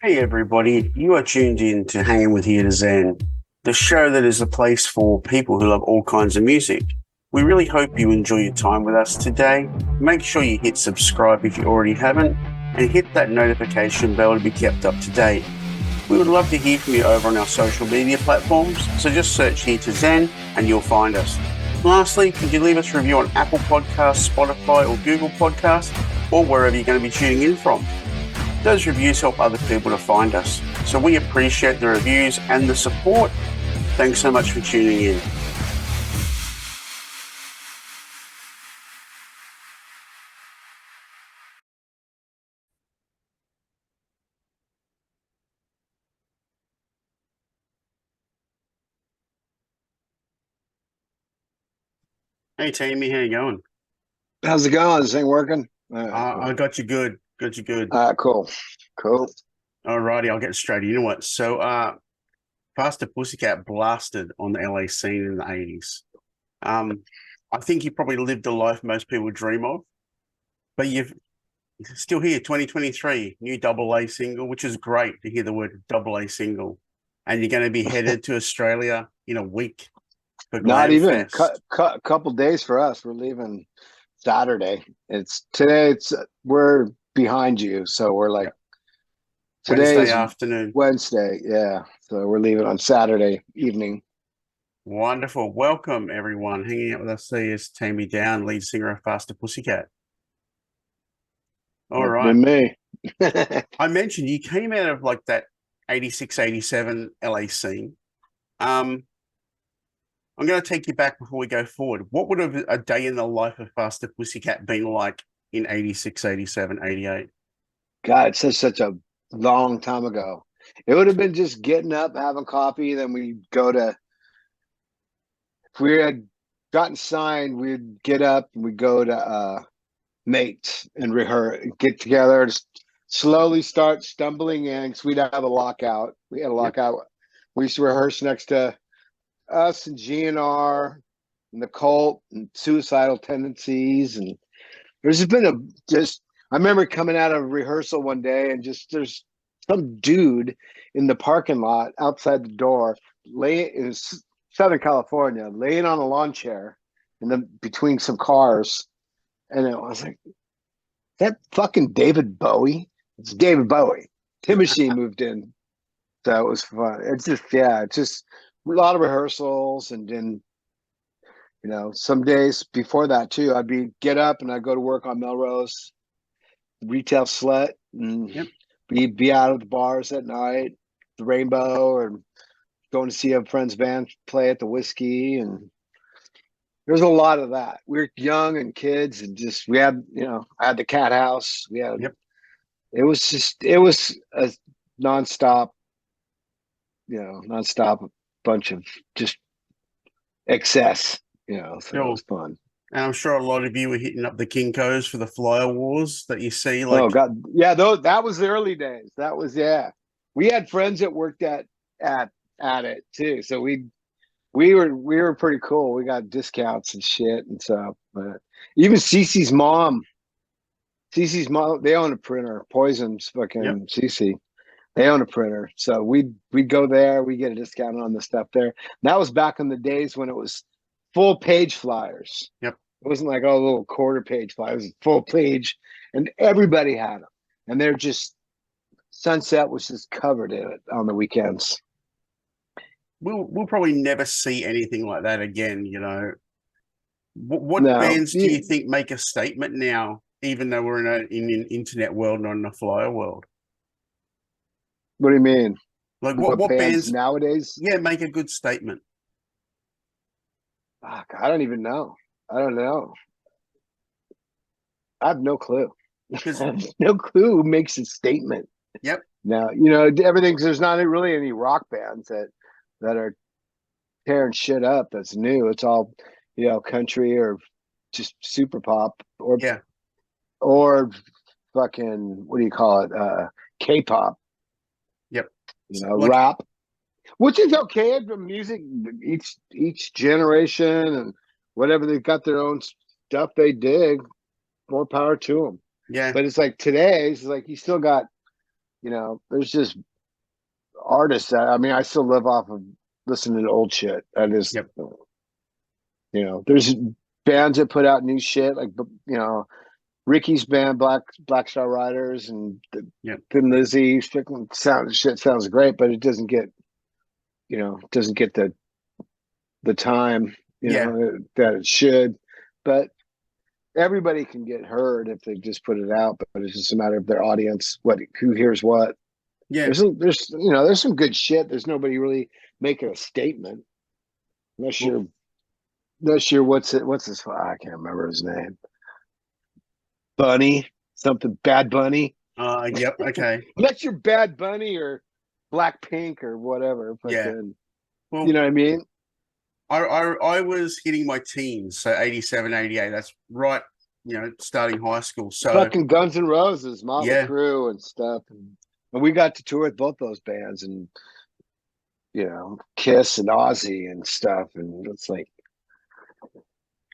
Hey everybody, you are tuned in to Hanging with Here to Zen, the show that is a place for people who love all kinds of music. We really hope you enjoy your time with us today. Make sure you hit subscribe if you already haven't, and hit that notification bell to be kept up to date. We would love to hear from you over on our social media platforms, so just search Here to Zen and you'll find us. Lastly, could you leave us a review on Apple Podcasts, Spotify or Google Podcasts, or wherever you're going to be tuning in from? Those reviews help other people to find us, so we appreciate the reviews and the support. Thanks so much for tuning in. Hey Taime, how you going? How's it going? This thing working? I got you good. Got you good. Cool. Cool. Alrighty, I'll get straight into it. So, Faster Pussycat blasted on the LA scene in the 80s. I think you probably lived the life most people dream of, but you're still here, 2023, new double A single, which is great to hear the word double A single. And you're going to be headed to Australia in a week for Not Glam even Fest. couple days for us. We're leaving Saturday. It's today. We're behind you, so we're like Wednesday today's afternoon. Wednesday. Yeah, so we're leaving on Saturday evening. Wonderful. Welcome, everyone. Hanging out with us today is Taime Downe, lead singer of Faster Pussycat. All That's right. been me. I mentioned you came out of like that 86, 87 LA scene. Um, I'm going to take you back before we go forward. What would have a day in the life of Faster Pussycat been like in 86, 87, 88? God, it's such a long time ago. It would have been just getting up, having coffee, then we go to. If we had gotten signed, we'd get up and we'd go to Mates and rehearse, get together, just slowly start stumbling in because we'd have a lockout. We had a Yep. lockout. We used to rehearse next to us and GNR and the Cult and Suicidal Tendencies. And there's been just, I remember coming out of rehearsal one day and just there's some dude in the parking lot outside the door, in Southern California, laying on a lawn chair in the between some cars. And I was like, that fucking David Bowie? It's David Bowie. Tim Machine moved in. So it was fun. It's just, yeah, it's just a lot of rehearsals. And then, some days before that too, I'd get up and I'd go to work on Melrose, retail slut, and Yep. be out of the bars at night, the Rainbow, or going to see a friend's band play at the Whiskey. And there's a lot of that. We were young and kids and just, we had, I had the Cat House. Yep. It was a nonstop, nonstop bunch of just excess, so it Sure. was fun. And I'm sure a lot of you were hitting up the Kinkos for the flyer wars that you see. Oh Like, God. Yeah, that was the early days. That was, yeah. We had friends that worked at it too. So we were pretty cool. We got discounts and shit and stuff. But even Cece's mom, they own a printer. Poison's yep. fucking Cece. They own a printer, so we'd go there. We get a discount on the stuff there. That was back in the days when it was full page flyers. Yep. It wasn't like all little quarter page flyers. It was full page, and everybody had them. And they're just Sunset was just covered in it on the weekends. We'll probably never see anything like that again. What No, bands do you think make a statement now, even though we're in an internet world, not in a flyer world? what do you mean? Like what What what bands bands, nowadays? yeah, make a good statement? Fuck, I don't even know. I don't know. I have no clue. Because I have no clue who makes a statement. yep, Now, everything's there's not really any rock bands that are tearing shit up that's new. It's all, country or just super pop yeah, or fucking what do you call it? K-pop, yep. Like rap, which is okay. The music, each generation and whatever they've got their own stuff they dig. More power to them. yeah, But it's like today's like you still got there's just artists that, I mean, I still live off of listening to old shit. I just, Yep. there's bands that put out new shit, like, Ricky's band, Black Star Riders, and Yep. Thin Lizzy. Shit sounds great, but it doesn't get the time, Yeah. that it should. But everybody can get heard if they just put it out, but it's just a matter of their audience, who hears what. Yeah. There's some good shit. There's nobody really making a statement unless Well, you're what's his, I can't remember his name. Bunny, something, Bad Bunny. yep. Okay. Unless you're Bad Bunny or Blackpink or whatever, but Yeah. then you Well, know what I mean? I was hitting my teens, so 87, 88. That's right, starting high school. So Fucking Guns N' Roses, Motley yeah, Crue and stuff. And we got to tour with both those bands, and Kiss and Ozzy and stuff. And it's like,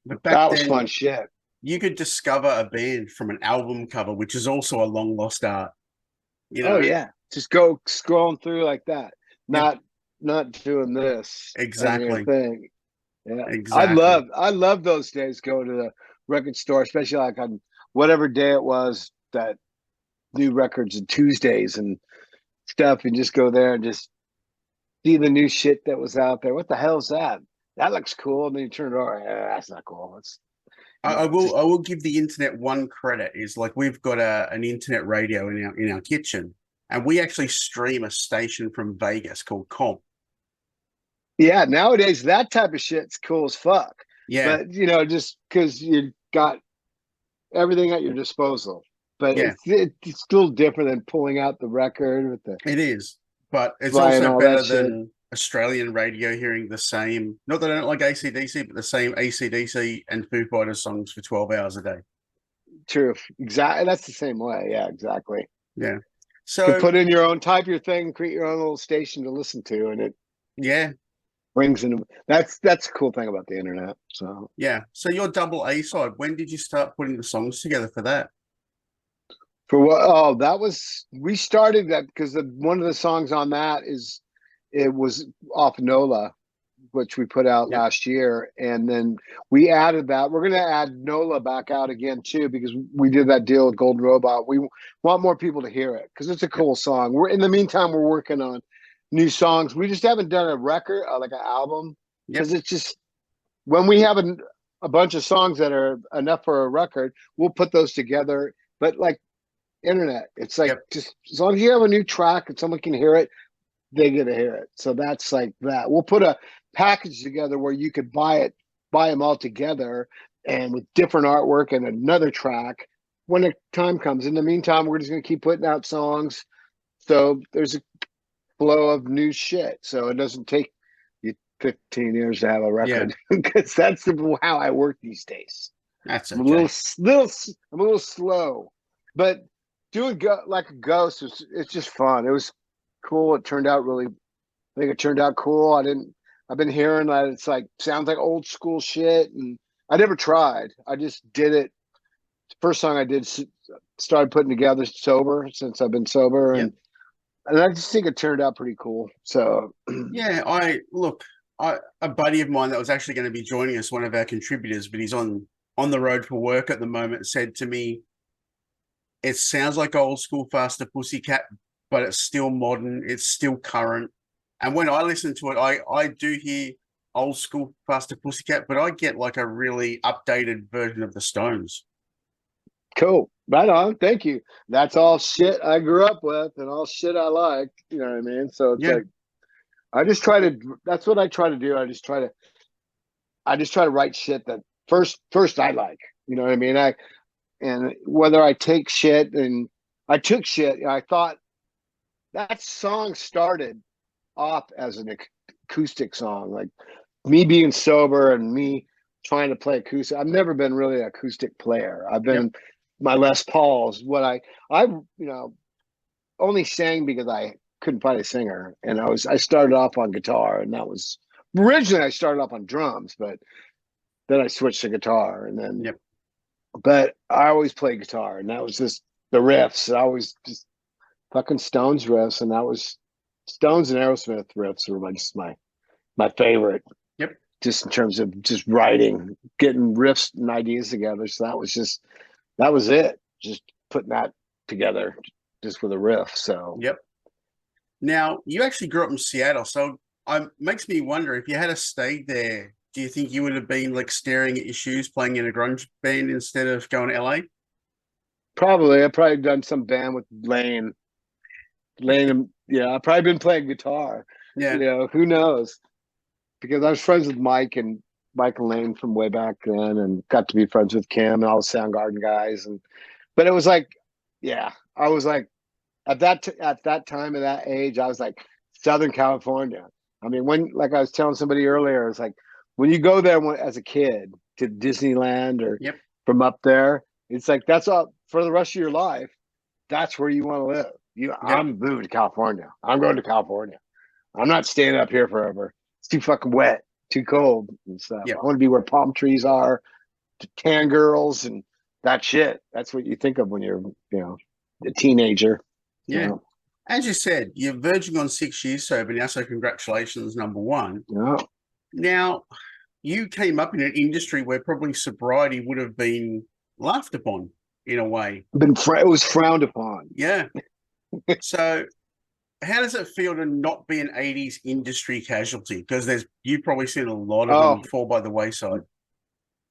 but back that was then fun shit. you could discover a band from an album cover, which is also a long lost art. You Oh know, yeah. Just go scrolling through like that. yep, Not doing this on your exactly, thing. Yeah. exactly. I love those days going to the record store, especially like on whatever day it was that new records and Tuesdays and stuff, and just go there and just see the new shit that was out there. What the hell is that? That looks cool. And then you turn it over. That's not cool. It's I just will give the internet one credit is like we've got an internet radio in our kitchen, and we actually stream a station from Vegas called Comp. yeah. Nowadays, that type of shit's cool as fuck. Yeah, But just because you got everything at your disposal. But yeah, it's still different than pulling out the record with the it is, but it's buying also all that better shit. than Australian radio hearing the same. Not that I don't like ACDC, but the same ACDC and Foo Fighters songs for 12 hours a day. True. Exactly. That's the same way. Yeah, exactly. Yeah. You could So put in your own, type your thing, create your own little station to listen to, and it yeah, brings in. That's a cool thing about the internet. So yeah. So your double A side, when did you start putting the songs together for that? for what? Oh, we started that because one of the songs on that it was off Nola, which we put out Yep. last year, and then we added that. We're going to add Nola back out again too because we did that deal with Golden Robot. We want more people to hear it because it's a Yep. cool song. We're in the meantime we're working on new songs. We just haven't done a record, like an album, Yep. because it's just when we have a bunch of songs that are enough for a record, we'll put those together. But like internet, it's like Yep. just as long as you have a new track and someone can hear it, they get to hear it. So that's like that. We'll put a package together where you could buy them all together and with different artwork and another track when the time comes. In the meantime, we're just going to keep putting out songs. So there's a flow of new shit. So it doesn't take you 15 years to have a Yeah. record because that's how I work these days. That's I'm okay. I'm a little slow, but doing like a ghost it's just fun. It was cool. It turned out really. I think it turned out cool. I've been hearing that it's like sounds like old school shit, and I never tried. I just did it. The first song I did started putting together sober since I've been sober, Yep. and I just think it turned out pretty cool. So Yeah. A buddy of mine that was actually going to be joining us, one of our contributors, but he's on the road for work at the moment, said to me, "It sounds like old school Faster Pussycat, but it's still modern. It's still current." And when I listen to it, I do hear old school Faster Pussycat, but I get like a really updated version of the Stones. cool, right on. Thank you. That's all shit I grew up with, and all shit I like. You know what I mean? So it's Yeah. like I just try to. That's what I try to do. I just try to write shit that first I like. You know what I mean? And whether I take shit, and I took shit, I thought that song started off as an acoustic song, like me being sober and me trying to play acoustic. I've never been really an acoustic player. I've Yep. been my Les Pauls. What I only sang because I couldn't find a singer, and I started off on guitar, and that was originally I started off on drums, but then I switched to guitar, and then Yep. but I always played guitar, and that was just the riffs. I always just fucking Stones riffs, and that was Stones and Aerosmith riffs were my favorite, Yep. just in terms of just writing, getting riffs and ideas together. So that was it. Just putting that together just with a riff. So Yep. Now, you actually grew up in Seattle, so it makes me wonder if you had stayed there, do you think you would have been like staring at your shoes playing in a grunge band instead of going to LA? probably I've probably done some band with Lane. Lane, yeah, I've probably been playing guitar. Yeah. Who knows? Because I was friends with Mike and Lane from way back then, and got to be friends with Kim and all the Soundgarden guys. And but it was like, yeah, I was like at that time of that age, I was like Southern California. I mean, when like I was telling somebody earlier, it's like when you go there as a kid to Disneyland or Yep. from up there, it's like that's all for the rest of your life. That's where you want to live. Yep. I'm moving to California. I'm going to California. I'm not staying up here forever. It's too fucking wet, too cold and stuff. Yep. I want to be where palm trees are, tan girls, and that shit. That's what you think of when you're, a teenager. Yeah. As you said, you're verging on 6 years sober now, so congratulations, number one. Yeah. Now, you came up in an industry where probably sobriety would have been laughed upon in a way. It was frowned upon. Yeah. So how does it feel to not be an 80s industry casualty? Because you've probably seen a lot of them fall by the wayside.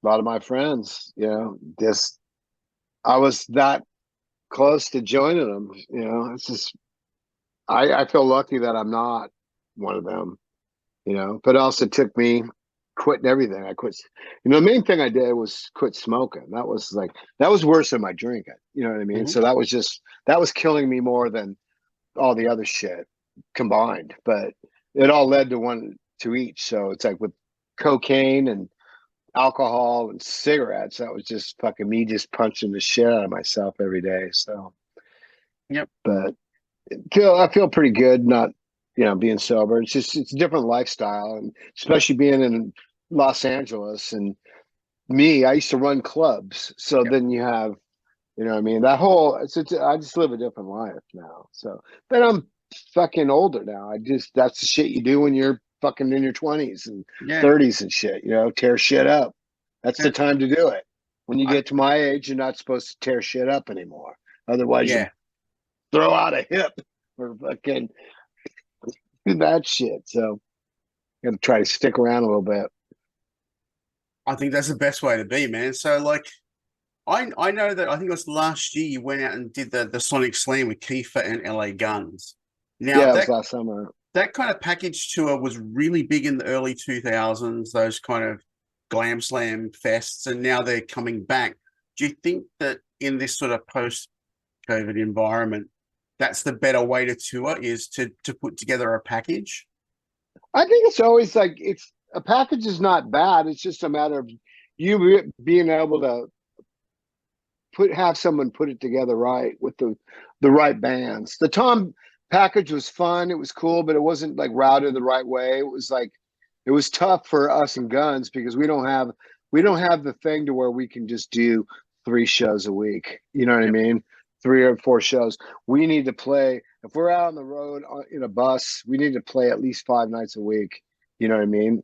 A lot of my friends, I was that close to joining them. It's just I feel lucky that I'm not one of them. But it also took me quitting everything. I quit. The main thing I did was quit smoking. That was worse than my drinking. You know what I mean? Mhm. So that was killing me more than all the other shit combined. But it all led to one to each. So it's like with cocaine and alcohol and cigarettes, that was just fucking me just punching the shit out of myself every day. So, Yep. but I feel pretty good not, being sober. It's a different lifestyle, and especially being in Los Angeles and I used to run clubs. So Yep. then you have, what I mean? I just live a different life now. So, but I'm fucking older now. That's the shit you do when you're fucking in your 20s and Yeah. 30s and shit, tear shit up. That's Yeah. the time to do it. When you I, get to my age, you're not supposed to tear shit up anymore. Otherwise, you yeah. throw out a hip or fucking do that shit. So, got to try to stick around a little bit. I think that's the best way to be, man. So like I know that I think it was last year you went out and did the Sonic Slam with Kiefer and LA Guns. Now Yeah, it was last summer. that kind of package tour was really big in the early 2000s, those kind of glam slam fests, and now they're coming back. Do you think that in this sort of post-COVID environment, that's the better way to tour is to put together a package? I think it's always like it's a package is not bad. It's just a matter of you being able to have someone put it together right with the right bands. The Tom package was fun. It was cool, but it wasn't like routed the right way. It was tough for us and Guns because we don't have the thing to where we can just do 3 shows a week. You know what I Yep. mean? 3 or 4 shows. We need to play. If we're out on the road in a bus, we need to play at least 5 nights a week. You know what I mean?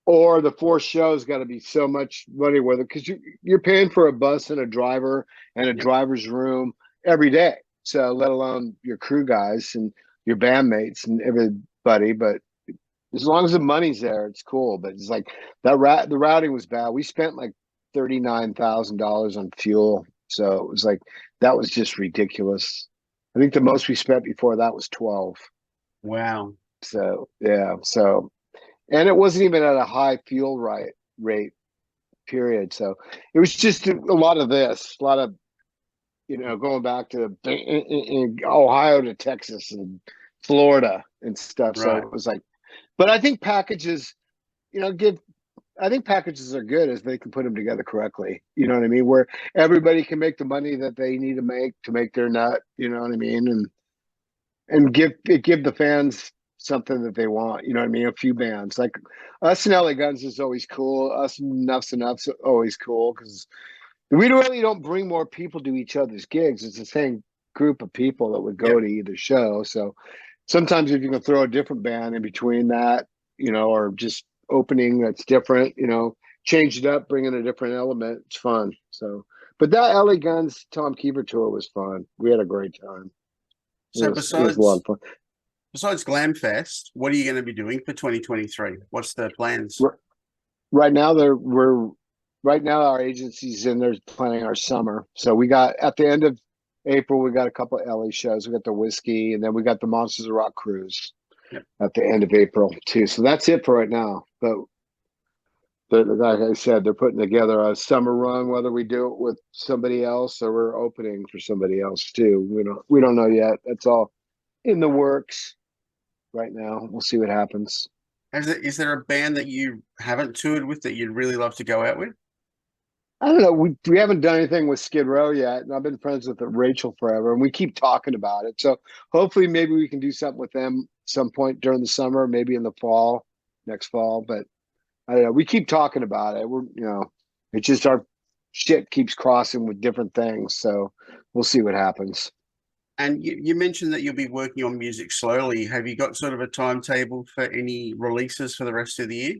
Or the 4 shows got to be so much money with it because you're paying for a bus and a driver and a Yep. driver's room every day. So let alone your crew guys and your bandmates and everybody. But as long as the money's there, it's cool. But it's like the routing was bad. We spent like $39,000 on fuel. So it was like that was just ridiculous. I think the most we spent before that was 12. Wow. So yeah. So and it wasn't even at a high fuel rate period. So it was just a lot of this, a lot of going back to in Ohio to Texas and Florida and stuff. So Right. it was like, but I think packages, give. I think packages are good as they can put them together correctly. You know what I mean? Where everybody can make the money that they need to make their nut. You know what I mean? And give the fans something that they want. You know what I mean? A few bands like us and LA Guns is always cool. Us and Enough's always cool because we really don't bring more people to each other's gigs. It's the same group of people that would go to either show. So sometimes if you can throw a different band in between that, or just opening that's different, change it up, bring in a different element, it's fun. So, but that LA Guns Tom Kiefer tour was fun. We had a great time. So It was a lot of fun. besides Glamfest, what are you going to be doing for 2023? What's the plans? Right now, our agency's in there planning our summer. So we got at the end of April, we got a couple of LA shows. We got the Whiskey, and then we got the Monsters of Rock cruise at the end of April too. So that's it for right now. But like I said, they're putting together a summer run, whether we do it with somebody else or we're opening for somebody else too. We don't know yet. That's all in the works right now. We'll see what happens. Is there a band that you haven't toured with that you'd really love to go out with? I don't know. We haven't done anything with Skid Row yet, and I've been friends with Rachel forever, and we keep talking about it. So hopefully, maybe we can do something with them some point during the summer, maybe in the fall, next fall. But I don't know. We keep talking about it. It's just our shit keeps crossing with different things. So we'll see what happens. And you mentioned that you'll be working on music slowly. Have you got sort of a timetable for any releases for the rest of the year?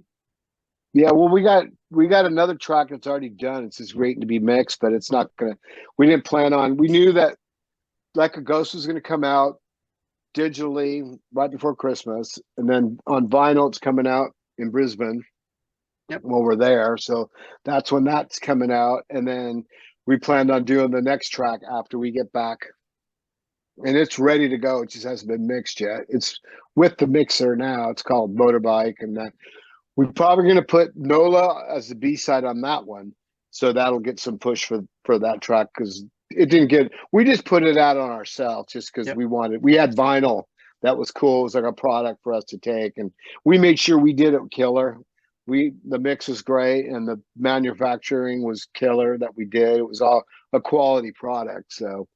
Yeah, well, we got another track that's already done. It's just waiting to be mixed, but it's not gonna. We didn't plan on. We knew that Like a Ghost was gonna come out digitally right before Christmas, and then on vinyl it's coming out in Brisbane while we're there. So that's when that's coming out, and then we planned on doing the next track after we get back, and it's ready to go. It just hasn't been mixed yet. It's with the mixer now. It's called Motorbike, and that we're probably going to put Nola as the B-side on that one, so that'll get some push for that track because it didn't get. We just put it out on ourselves just because we had vinyl that was cool. It was like a product for us to take, and we made sure we did it killer. The mix was great, and the manufacturing was killer that we did. It was all a quality product. So,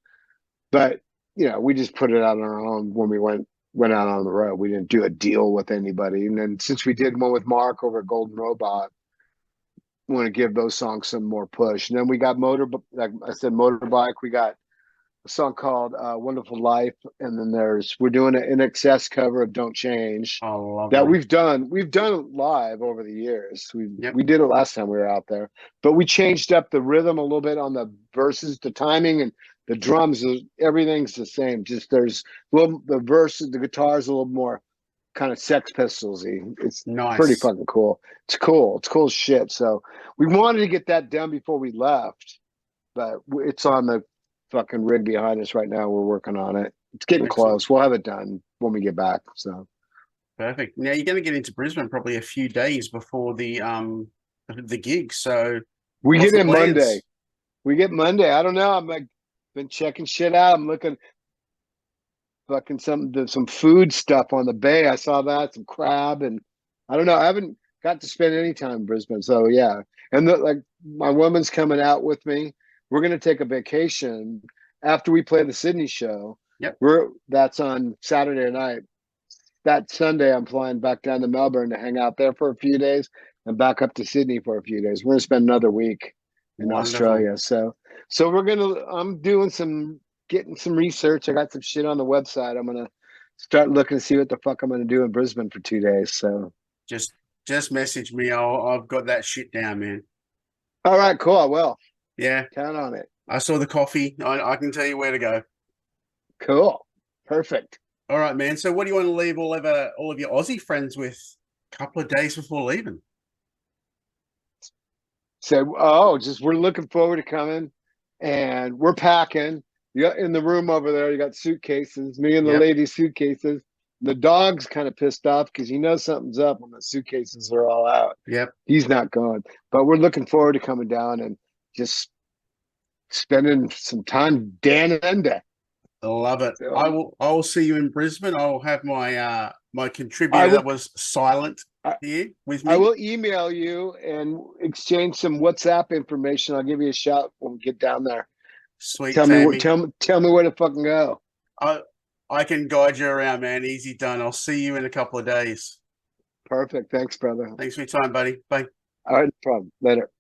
but we just put it out on our own when we went out on the road. We didn't do a deal with anybody. And then since we did one with Mark over at Golden Robot, we want to give those songs some more push. And then we got like I said, Motorbike. We got a song called Wonderful Life. And then we're doing an In Excess cover of Don't Change that we've done live over the years. We did it last time we were out there, but we changed up the rhythm a little bit on the verses, the timing, and the drums. Everything's the same. Just the verses, the guitar's a little more kind of Sex Pistols-y. It's pretty fucking cool. It's cool. It's cool as shit. So we wanted to get that done before we left, but it's on the fucking rig behind us right now. We're working on it. It's getting close. We'll have it done when we get back. So perfect. Now you're going to get into Brisbane probably a few days before the gig. So we get in Monday. We get Monday. I don't know. I'm like been checking shit out. I'm looking fucking some food stuff on the bay. I saw that, some crab, and I don't know. I haven't got to spend any time in Brisbane. So yeah. And like my woman's coming out with me. We're gonna take a vacation after we play the Sydney show. That's on Saturday night. That Sunday I'm flying back down to Melbourne to hang out there for a few days and back up to Sydney for a few days. We're gonna spend another week in Australia. So I'm getting some research. I got some shit on the website. I'm gonna start looking to see what the fuck I'm gonna do in Brisbane for 2 days. So just message me. I've got that shit down, man. All right, cool. I will. Yeah, count on it. I saw the coffee. I can tell you where to go. Cool. Perfect. All right, man. So what do you want to leave all of your Aussie friends with a couple of days before leaving? So, just we're looking forward to coming, and we're packing. In the room over there, you got suitcases. Me and the lady's suitcases. The dog's kind of pissed off because he knows something's up when the suitcases are all out. He's not going, but we're looking forward to coming down and just spending some time down under. I love it. So, I will see you in Brisbane. I will have my my contributor that was silent here with me. I will email you and exchange some WhatsApp information. I'll give you a shout when we get down there. Sweet. Tell me where to fucking go. I can guide you around, man. Easy done. I'll see you in a couple of days. Perfect. Thanks, brother. Thanks for your time, buddy. Bye. All right, no problem. Later.